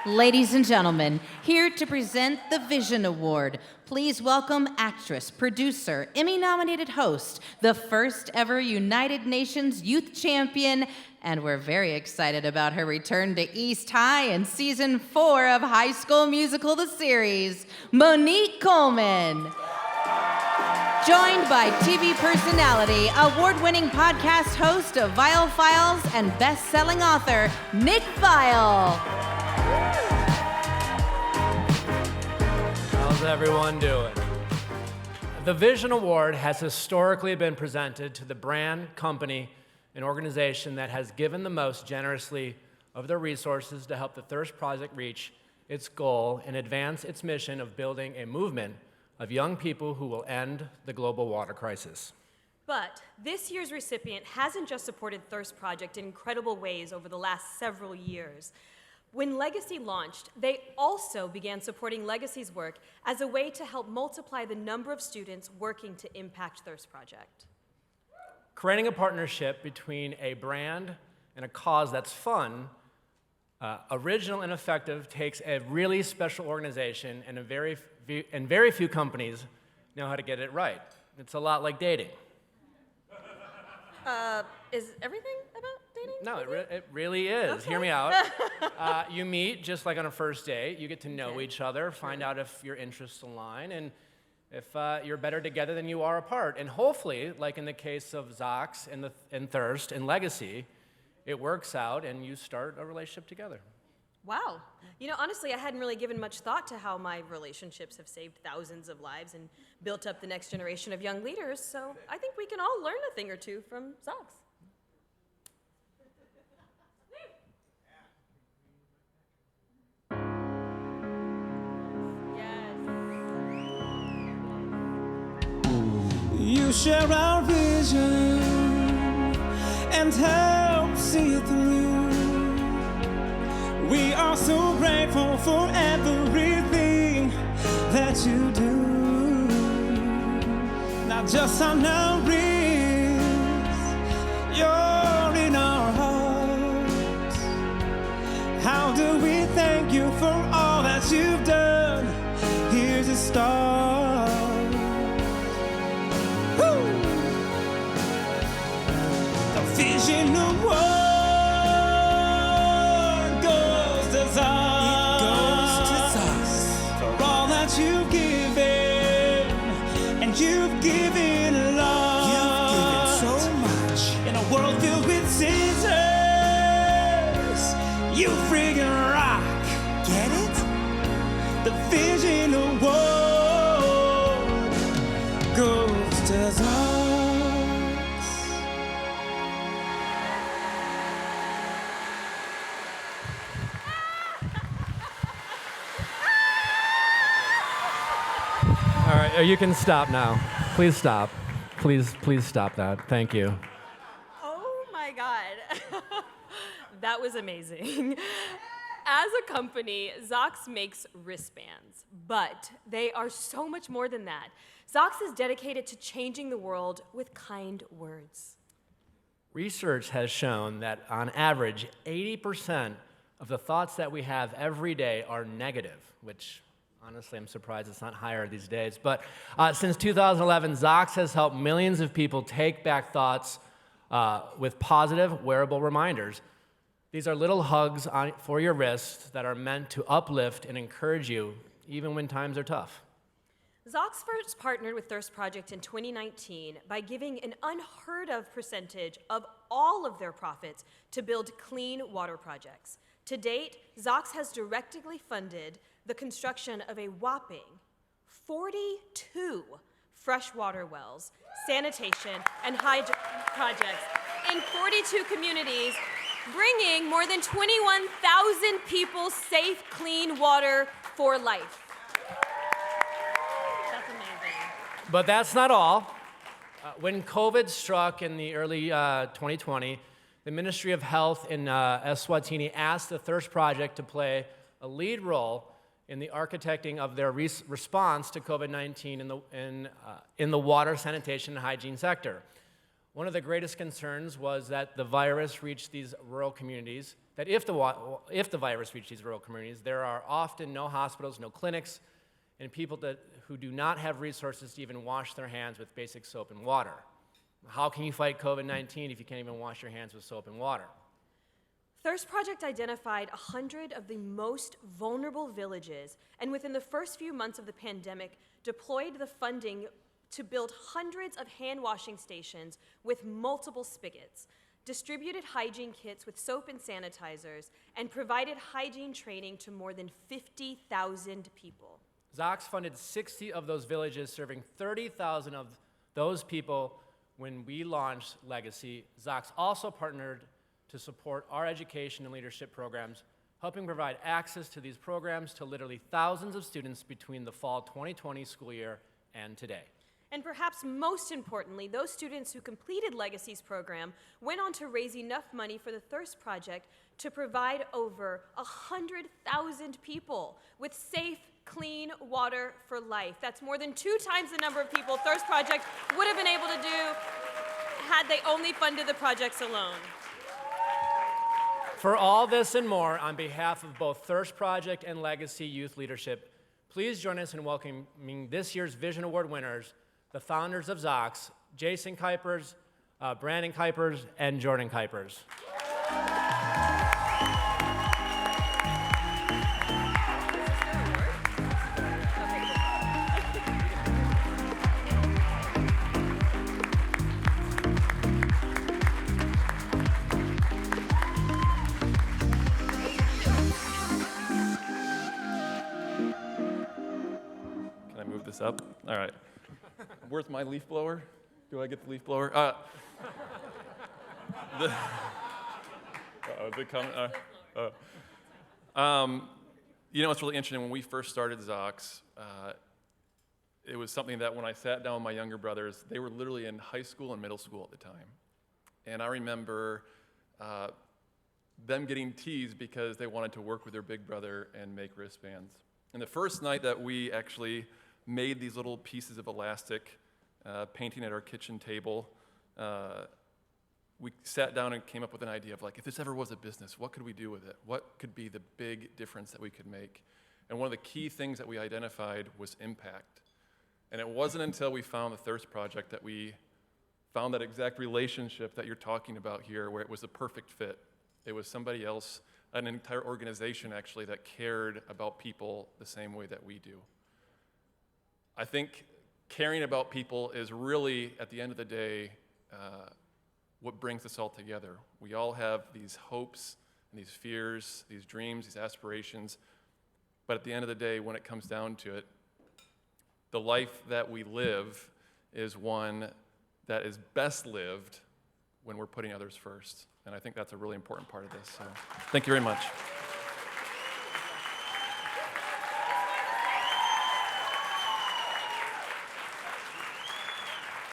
Ladies and gentlemen, here to present the Vision Award, please welcome actress, producer, Emmy-nominated host, the first ever United Nations Youth Champion, and we're very excited about her return to East High in Season 4 of High School Musical, the series, Monique Coleman. Joined by TV personality, award-winning podcast host of Viall Files, and best-selling author, Nick Viall. How's everyone doing? The Vision Award has historically been presented to the brand, company, and organization that has given the most generously of their resources to help the Thirst Project reach its goal and advance its mission of building a movement of young people who will end the global water crisis. But this year's recipient hasn't just supported Thirst Project in incredible ways over the last several years. When Legacy launched, they also began supporting Legacy's work as a way to help multiply the number of students working to impact Thirst Project. Creating a partnership between a brand and a cause that's fun, original and effective takes a really special organization, and very few companies know how to get it right. It's a lot like dating. Is everything about dating? No, it really is. Okay. Hear me out. You meet just like on a first date. You get to know each other, find out if your interests align, and if you're better together than you are apart. And hopefully, like in the case of ZOX and Thirst and Legacy, it works out and you start a relationship together. Wow. You know, honestly, I hadn't really given much thought to how my relationships have saved thousands of lives and built up the next generation of young leaders, so I think we can all learn a thing or two from ZOX. You share our vision and help see it through. We are so grateful for everything that you do. Not just on our wrists, you're in our hearts. How do we thank you for all that you've done? Here's a start. Vision Award goes to ZOX. For all that you've given, and you've given love. You've given so much. In a world filled with scissors, you friggin' rock. Get it? The Vision Award goes to ZOX. All right, you can stop now. Please stop. Please stop that. Thank you. Oh my God. That was amazing. As a company, ZOX makes wristbands, but they are so much more than that. ZOX is dedicated to changing the world with kind words. Research has shown that on average, 80% of the thoughts that we have every day are negative, which honestly, I'm surprised it's not higher these days. But since 2011, ZOX has helped millions of people take back thoughts with positive, wearable reminders. These are little hugs for your wrists that are meant to uplift and encourage you, even when times are tough. ZOX first partnered with Thirst Project in 2019 by giving an unheard of percentage of all of their profits to build clean water projects. To date, ZOX has directly funded the construction of a whopping 42 freshwater wells, sanitation, and hydro projects in 42 communities, bringing more than 21,000 people safe, clean water for life. That's amazing. But that's not all. When COVID struck in the early 2020, the Ministry of Health in Eswatini asked the Thirst Project to play a lead role in the architecting of their response to COVID-19 in the water, sanitation, and hygiene sector. One of the greatest concerns was that the virus reached these rural communities that if the virus reaches these rural communities, there are often no hospitals, no clinics, and people who do not have resources to even wash their hands with basic soap and water. How can you fight COVID-19 if you can't even wash your hands with soap and water? Thirst Project identified 100 of the most vulnerable villages, and within the first few months of the pandemic, deployed the funding to build hundreds of hand-washing stations with multiple spigots, distributed hygiene kits with soap and sanitizers, and provided hygiene training to more than 50,000 people. ZOX funded 60 of those villages, serving 30,000 of those people when we launched Legacy. ZOX also partnered to support our education and leadership programs, helping provide access to these programs to literally thousands of students between the fall 2020 school year and today. And perhaps most importantly, those students who completed Legacy's program went on to raise enough money for the Thirst Project to provide over 100,000 people with safe, clean water for life. That's more than 2 times the number of people Thirst Project would have been able to do had they only funded the projects alone. For all this and more, on behalf of both Thirst Project and Legacy Youth Leadership, please join us in welcoming this year's Vision Award winners, the founders of ZOX, Jason Kuipers, Brandon Kuipers, and Jordan Kuipers. Can I move this up? All right. Where's my leaf blower? Do I get the leaf blower? Is it coming? You know, it's really interesting. When we first started ZOX, it was something that when I sat down with my younger brothers, they were literally in high school and middle school at the time. And I remember them getting teased because they wanted to work with their big brother and make wristbands. And the first night that we actually made these little pieces of elastic, painting at our kitchen table, we sat down and came up with an idea of like, if this ever was a business, what could we do with it? What could be the big difference that we could make? And one of the key things that we identified was impact. And it wasn't until we found the Thirst Project that we found that exact relationship that you're talking about here, where it was a perfect fit. It was somebody else, an entire organization actually, that cared about people the same way that we do. I think caring about people is really, at the end of the day, what brings us all together. We all have these hopes and these fears, these dreams, these aspirations, but at the end of the day, when it comes down to it, the life that we live is one that is best lived when we're putting others first. And I think that's a really important part of this. So thank you very much.